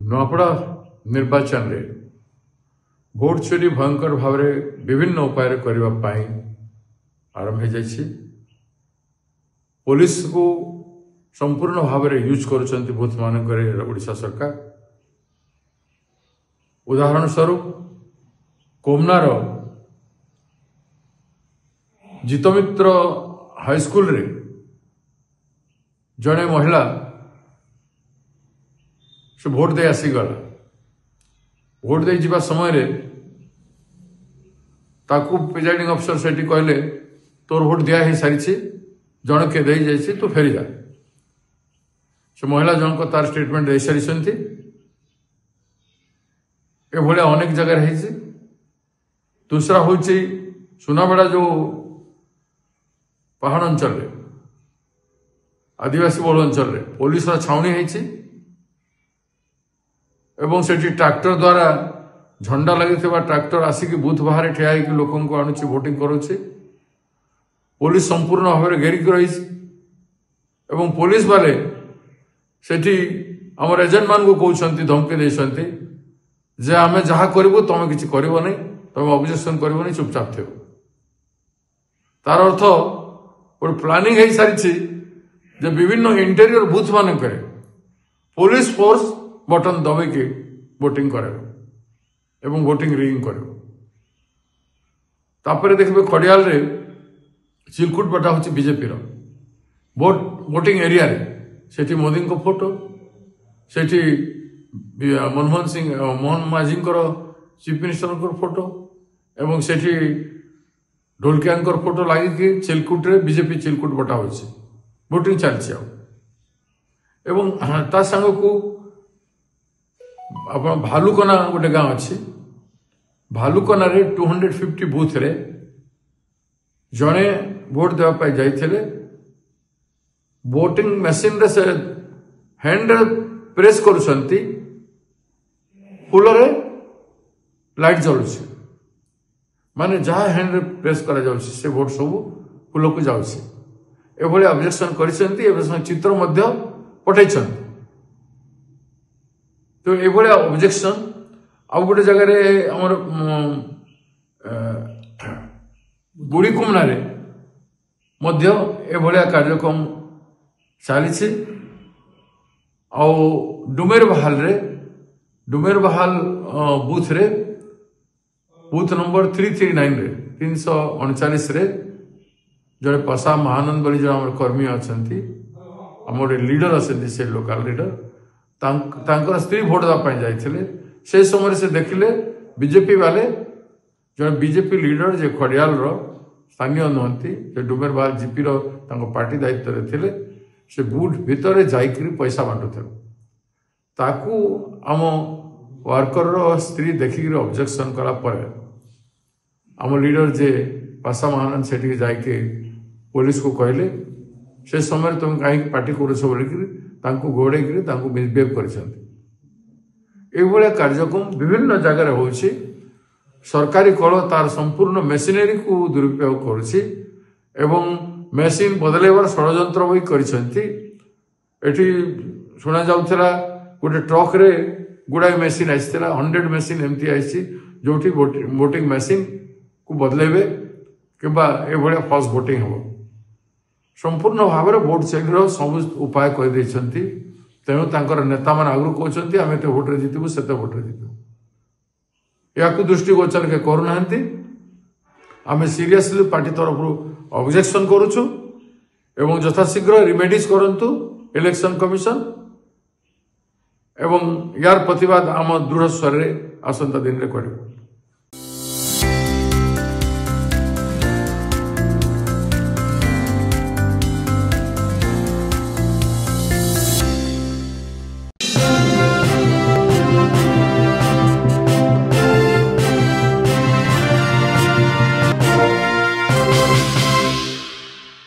नूआपड़ा निर्वाचन रे भोट चोरी भयंकर भाव विभिन्न उपाय करने आरंभ हो जाइए। पुलिस को संपूर्ण भाव यूज कर बूथ मानक ओडिशा सरकार। उदाहरण स्वरूप कोमनार जितमित्र हाईस्कूल रे जड़े महिला से भोट दे आसीगला। भोट दे जीवा समय रे ताकू प्रिजाइडिंग अफसर से कहले तोर भोट दिया ही सारी जन के दे जाइए तू फेरी जा। से महिला जन को तार स्टेटमेंट दे सारी एभलिया अनेक जगह है। दूसरा हूँ सुनाबेड़ा जो पहाड़ अंचल आदिवासी बहुल अंचल पुलिस छाउनी है एवं सेठी ट्रैक्टर द्वारा झंडा लगी ट्रैक्टर आसिक बूथ बाहर ठिया होकर लोक आणुची वोटिंग करुच्ची। पुलिस संपूर्ण भाव में घेरिक रही एवं पुलिस वाले सेठी आम एजेंट मान को कहते धमकी देते जे आम जहाँ करूँ तुम किसी कर नहीं, तुम ऑब्जेक्शन कर नहीं, चुपचाप थे। तार अर्थ गोटे प्लानिंग हो सारी विभिन्न इंटेरियर बूथ मान पुलिस फोर्स बटन दबाई वोटिंग करे एवं वोटिंग रिंग करे। तापर देखिए खड़ियाल रे चिलकुट बटा हूँ बीजेपी वोटिंग एरिया रे सेठी मोदी को फोटो, सेठी मनमोहन सिंह मोहन माझी चीफ मिनिस्टर फोटो एवं सेठी ढोलकिया फोटो लगिकी चिलकुट रे बीजेपी चिलकुट बटा हो वोटिंग चलती एवं ता संग को आप भालुकना गोटे गाँव अच्छी भालुकना रे 250 बूथ रे जड़े भोट देवाई जाइए। वोटिंग मशीन रे से हैंड प्रेस करुछंती फुल रे लाइट जलुଛି माने जहाँ हैंड प्रेस करा जाउछि से वोट सब फुल को जाउछि। एभली ऑब्जेक्शन करिसेंती चित्र मध्य पठाइछंती। तो ये ऑब्जेक्शन आउ गोटे जगह आमर गुड़ीकुमना एभलिया कार्यक्रम चली। डुमेर बहाल बूथ रे बूथ नंबर 339 रे 339 रे जड़े पशा महानंद बोली जो आम कर्मी अच्छा आम गोटे लीडर अच्छे से लोकल लीडर तांकर स्त्री भोट देवाई जाइए। से समय से देखिले बीजेपी वाले जो बीजेपी लीडर जे खड़ियाल स्थानीय नुहति डुमेर बहाल जीपी पार्टी दायित्व थे से बूथ भितर जाकर पैसा बांटुते ताकू आम वर्कर स्त्री देखिक ऑब्जेक्शन कला आम लीडर जे पाशा महानंद से जाके पुलिस को कहले से समय तुम कहीं पार्टी करुछ बोलिकी गोड़े मिसबिहेव कर कार्यक्रम विभिन्न जगह हो सरकारी कल तार संपूर्ण मेसिनरी को दुरुपयोग करुच्ची एवं मेसीन बदलैबार षड्यंत्र भी करी शुणा जाऊला गोटे ट्रक रे गुड़ाए मेसीन आसाला 100 मेसीन एमती आई जो वोटिंग मेसीन को बदलेबे किंबा ए फॉल्स वोटिंग हम संपूर्ण भाव में भोट चेक सब उपाय कर तेणु तांकर नेता मान आगु कहते आम एत भोटे जितबू से भोटे जितबू या दृष्टिगोचर के करूना आम सीरियसली पार्टी तरफ ऑब्जेक्शन करुचु एवं यथाशीघ्र रिमेडीज करंतु इलेक्शन कमिशन एवं यार प्रतिवाद आम दृढ़ स्वर आसंता दिन में करूँ।